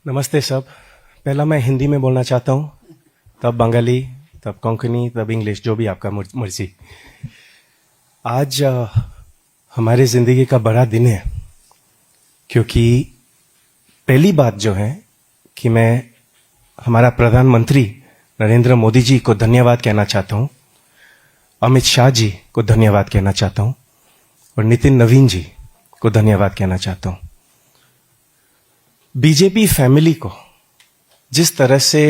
नमस्ते सब। पहला मैं हिंदी में बोलना चाहता हूँ, तब बंगाली, तब कोंकणी, तब इंग्लिश, जो भी आपका मर्जी। आज हमारे ज़िंदगी का बड़ा दिन है, क्योंकि पहली बात जो है कि मैं हमारा प्रधानमंत्री नरेंद्र मोदी जी को धन्यवाद कहना चाहता हूँ, अमित शाह जी को धन्यवाद कहना चाहता हूँ और नितिन नवीन जी को धन्यवाद कहना चाहता हूँ। बीजेपी फैमिली को जिस तरह से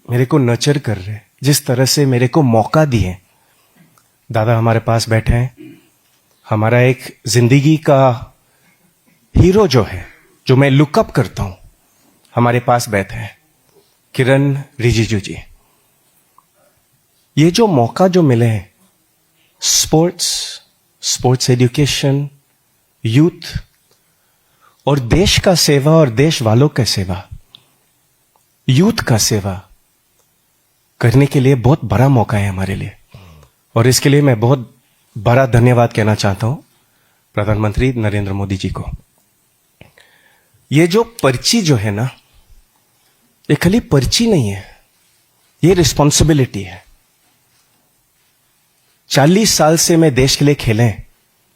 मेरे को नर्चर कर रहे, जिस तरह से मेरे को मौका दिए, दादा हमारे पास बैठे हैं, हमारा एक जिंदगी का हीरो जो है, जो मैं लुकअप करता हूं, हमारे पास बैठे हैं, किरण रिजिजू जी। ये जो मौका जो मिले हैं, स्पोर्ट्स एजुकेशन, यूथ और देश का सेवा और देश वालों का सेवा, यूथ का सेवा करने के लिए बहुत बड़ा मौका है हमारे लिए, और इसके लिए मैं बहुत बड़ा धन्यवाद कहना चाहता हूं प्रधानमंत्री नरेंद्र मोदी जी को। ये जो पर्ची जो है ना, ये खाली पर्ची नहीं है, ये रिस्पॉन्सिबिलिटी है। 40 साल से मैं देश के लिए खेले,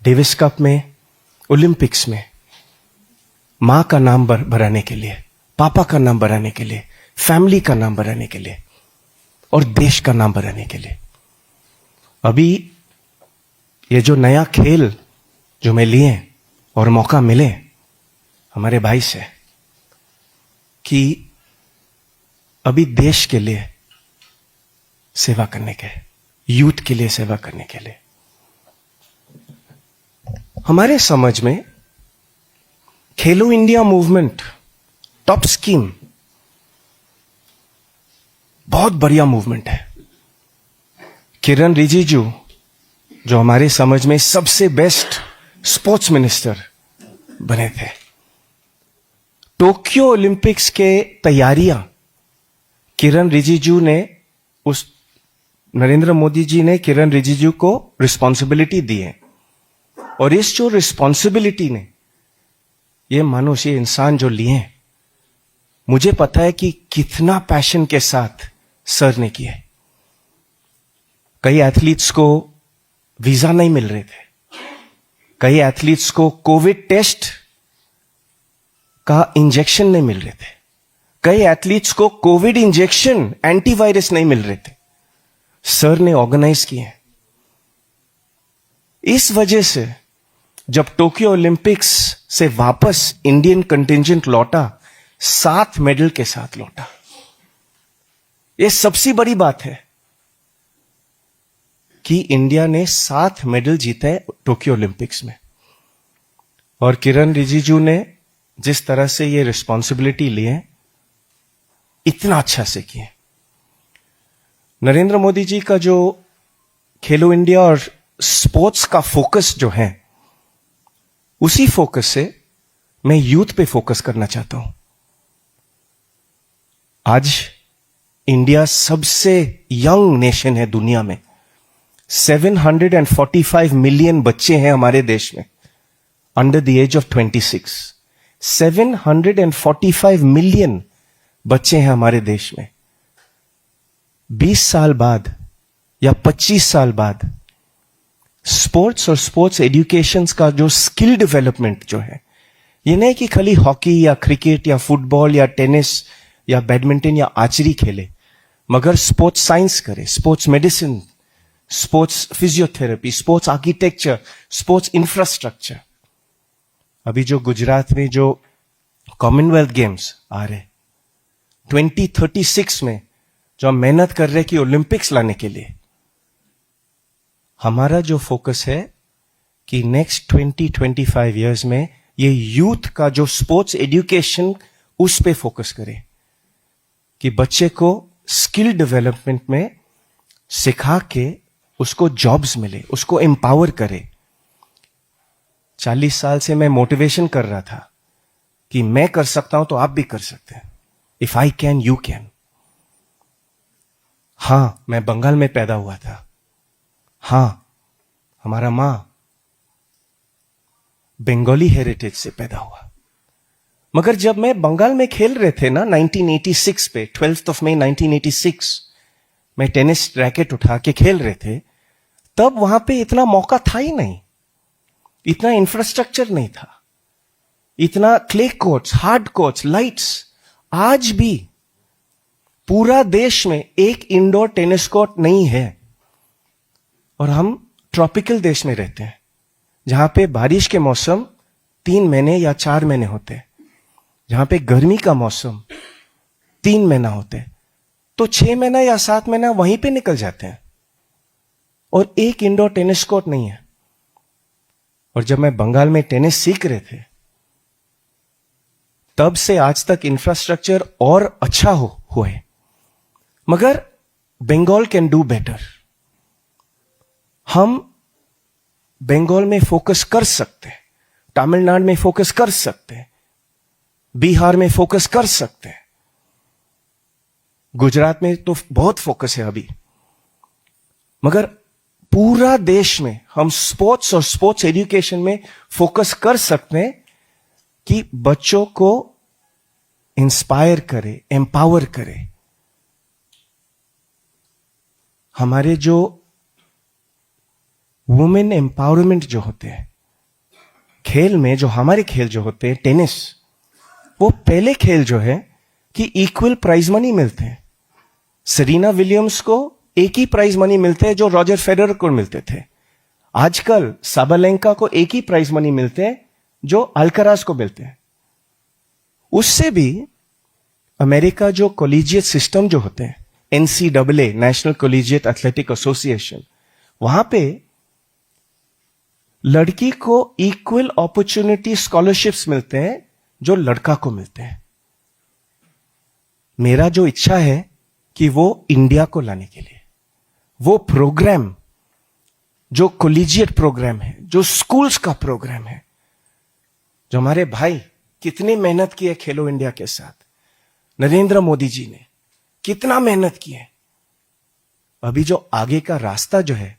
डेविस कप में, ओलंपिक्स में, मां का नाम बढ़ाने के लिए, पापा का नाम बढ़ाने के लिए, फैमिली का नाम बढ़ाने के लिए और देश का नाम बढ़ाने के लिए। अभी ये जो नया खेल जो मैं लिए और मौका मिले हमारे भाई से कि अभी देश के लिए सेवा करने के, यूथ के लिए सेवा करने के लिए, हमारे समझ में खेलो इंडिया मूवमेंट टॉप स्कीम बहुत बढ़िया मूवमेंट है। किरण रिजिजू जो हमारे समझ में सबसे बेस्ट स्पोर्ट्स मिनिस्टर बने थे, टोक्यो ओलंपिक्स के तैयारियां किरण रिजिजू ने, उस नरेंद्र मोदी जी ने किरण रिजिजू को रिस्पॉन्सिबिलिटी दी है, और इस जो रिस्पॉन्सिबिलिटी ने ये मनुष्य, ये इंसान जो लिए, मुझे पता है कि कितना पैशन के साथ सर ने किए। कई एथलीट्स को वीजा नहीं मिल रहे थे, कई एथलीट्स को कोविड टेस्ट का इंजेक्शन नहीं मिल रहे थे, कई एथलीट्स को कोविड इंजेक्शन, एंटीवायरस नहीं मिल रहे थे, सर ने ऑर्गेनाइज किए। इस वजह से जब टोक्यो ओलंपिक्स से वापस इंडियन कंटिंजेंट लौटा, 7 मेडल के साथ लौटा। यह सबसे बड़ी बात है कि इंडिया ने 7 मेडल जीते टोक्यो ओलंपिक्स में, और किरण रिजिजू ने जिस तरह से ये रिस्पॉन्सिबिलिटी लिए, इतना अच्छा से किए। नरेंद्र मोदी जी का जो खेलो इंडिया और स्पोर्ट्स का फोकस जो है, उसी फोकस से मैं यूथ पे फोकस करना चाहता हूं। आज इंडिया सबसे यंग नेशन है दुनिया में। 745 मिलियन बच्चे हैं हमारे देश में under the age of 26। 745 million बच्चे हैं हमारे देश में। 20 साल बाद या 25 साल बाद स्पोर्ट्स और स्पोर्ट्स एजुकेशन का जो स्किल डेवलपमेंट जो है, ये नहीं कि खाली हॉकी या क्रिकेट या फुटबॉल या टेनिस या बैडमिंटन या आर्चरी खेले, मगर स्पोर्ट्स साइंस करे, sports medicine, sports physiotherapy, sports architecture, sports infrastructure. अभी जो गुजरात में जो कॉमनवेल्थ गेम्स आ रहे 2036 में, जो हम मेहनत कर रहे कि ओलंपिक्स लाने के लिए, हमारा जो फोकस है कि नेक्स्ट 20-25 इयर्स में ये यूथ का जो स्पोर्ट्स एजुकेशन, उस पे फोकस करें कि बच्चे को स्किल डेवलपमेंट में सिखा के उसको जॉब्स मिले, उसको एम्पावर करे। 40 साल से मैं मोटिवेशन कर रहा था कि मैं कर सकता हूं तो आप भी कर सकते हैं। If I can, you can. हां, मैं बंगाल में पैदा हुआ था। हां, हमारा मां बंगाली हेरिटेज से पैदा हुआ, मगर जब मैं बंगाल में खेल रहे थे ना 1986 पे 12th of May 1986 मैं टेनिस रैकेट उठा के खेल रहे थे, तब वहां पे इतना मौका था ही नहीं, इतना इंफ्रास्ट्रक्चर नहीं था, इतना clay courts, hard courts, lights. आज भी पूरा देश में एक इंडोर टेनिस कोर्ट नहीं है। और हम ट्रॉपिकल देश में रहते हैं जहां पे बारिश के मौसम 3 महीने या 4 महीने होते हैं, जहां पे गर्मी का मौसम 3 महीना होते हैं, तो 6 महीना या 7 महीना वहीं पे निकल जाते हैं और एक इंडोर टेनिस कोर्ट नहीं है। और जब मैं बंगाल में टेनिस सीख रहे थे, तब से आज तक इंफ्रास्ट्रक्चर और अच्छा हुए, मगर बंगाल कैन डू बेटर। हम बंगाल में फोकस कर सकते हैं, तमिलनाडु में फोकस कर सकते हैं, बिहार में फोकस कर सकते हैं, गुजरात में तो बहुत फोकस है अभी, मगर पूरा देश में हम स्पोर्ट्स और स्पोर्ट्स एजुकेशन में फोकस कर सकते हैं कि बच्चों को इंस्पायर करे, एम्पावर करे। हमारे जो वुमेन एम्पावरमेंट जो होते हैं खेल में, जो हमारे खेल जो होते हैं टेनिस, वो पहले खेल जो है कि इक्वल प्राइज मनी मिलते हैं। सेरेना विलियम्स को एक ही प्राइज मनी मिलते हैं जो रॉजर फेडरर को मिलते थे। आजकल साबालेंका को एक ही प्राइज मनी मिलते हैं जो अल्कराज को मिलते हैं। उससे भी अमेरिका जो कॉलेजिएट सिस्टम जो होते हैं, NCAA national collegiate athletic association, वहां पे लड़की को इक्वल अपॉर्चुनिटी स्कॉलरशिप्स मिलते हैं जो लड़का को मिलते हैं। मेरा जो इच्छा है कि वो इंडिया को लाने के लिए वो प्रोग्राम, जो कॉलेजिएट प्रोग्राम है, जो स्कूल्स का प्रोग्राम है, जो हमारे भाई कितनी मेहनत की है खेलो इंडिया के साथ, नरेंद्र मोदी जी ने कितना मेहनत की है। अभी जो आगे का रास्ता जो है,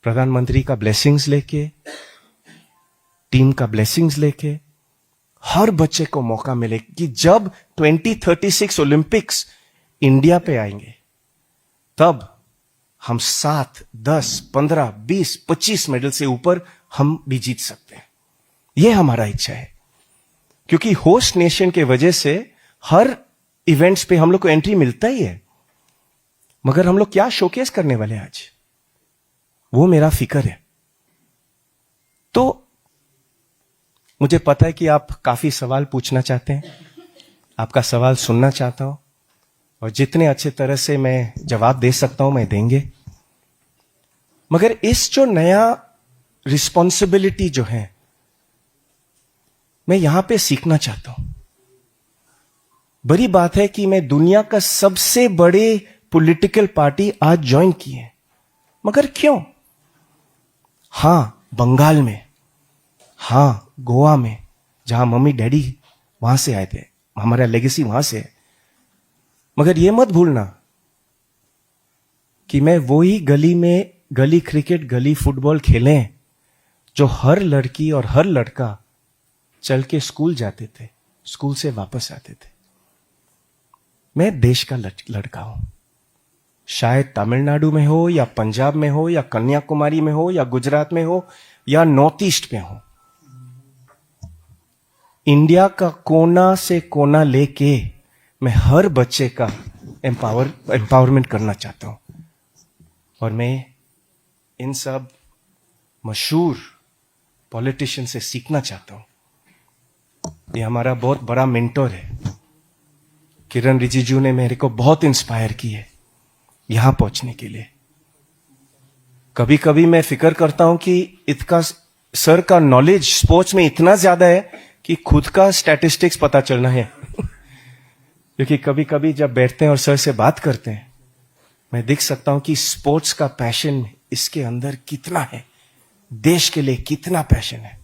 प्रधानमंत्री का ब्लेसिंग्स लेके, टीम का ब्लेसिंग्स लेके, हर बच्चे को मौका मिले कि जब 2036 ओलंपिक्स इंडिया पे आएंगे, तब हम 7, 10, 15, 20, 25 मेडल से ऊपर हम भी जीत सकते हैं। यह हमारा इच्छा है, क्योंकि होस्ट नेशन के वजह से हर इवेंट्स पे हम लोग को एंट्री मिलता ही है, मगर हम लोग क्या शोकेस करने वाले हैं आज, वो मेरा फिक्र है। तो मुझे पता है कि आप काफी सवाल पूछना चाहते हैं, आपका सवाल सुनना चाहता हूं, और जितने अच्छे तरह से मैं जवाब दे सकता हूं मैं देंगे। मगर इस जो नया रिस्पॉन्सिबिलिटी जो है, मैं यहां पे सीखना चाहता हूं। बड़ी बात है कि मैं दुनिया का सबसे बड़े पॉलिटिकल पार्टी आज ज्वाइन की है, मगर क्यों? हां, बंगाल में, हां गोवा में, जहां मम्मी डैडी वहां से आए थे, हमारा लेगेसी वहां से है। मगर यह मत भूलना कि मैं वही गली में गली क्रिकेट, गली फुटबॉल खेले जो हर लड़की और हर लड़का चल के स्कूल जाते थे, स्कूल से वापस आते थे। मैं देश का लड़का हूं, शायद तमिलनाडु में हो या पंजाब में हो या कन्याकुमारी में हो या गुजरात में हो या नॉर्थ ईस्ट में हो, इंडिया का कोना से कोना लेके मैं हर बच्चे का एम्पावरमेंट करना चाहता हूं। और मैं इन सब मशहूर पॉलिटिशियन से सीखना चाहता हूं। ये हमारा बहुत बड़ा मेंटोर है, किरण रिजिजू ने मेरे को बहुत इंस्पायर की है यहां पहुंचने के लिए। कभी कभी मैं फिक्र करता हूं कि इसका सर का नॉलेज स्पोर्ट्स में इतना ज्यादा है कि खुद का स्टैटिस्टिक्स पता चलना है क्योंकि कभी कभी जब बैठते हैं और सर से बात करते हैं, मैं देख सकता हूं कि स्पोर्ट्स का पैशन इसके अंदर कितना है, देश के लिए कितना पैशन है।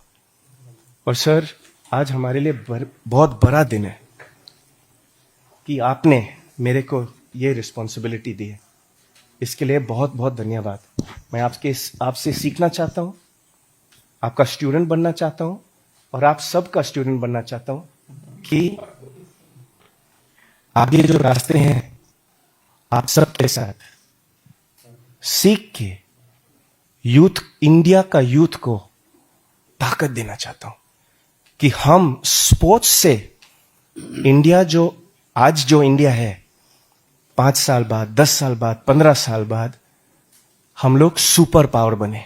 और सर, आज हमारे लिए बहुत बड़ा दिन है कि आपने मेरे को ये रिस्पॉन्सिबिलिटी दी है। इसके लिए बहुत बहुत धन्यवाद। मैं आपसे सीखना चाहता हूं, आपका स्टूडेंट बनना चाहता हूं, और आप सबका स्टूडेंट बनना चाहता हूं कि आगे जो रास्ते हैं आप सबके साथ सीख के यूथ, इंडिया का यूथ को ताकत देना चाहता हूं कि हम स्पोर्ट्स से इंडिया जो आज जो इंडिया है 5 साल बाद, 10 साल बाद, 15 साल बाद हम लोग सुपर पावर बने।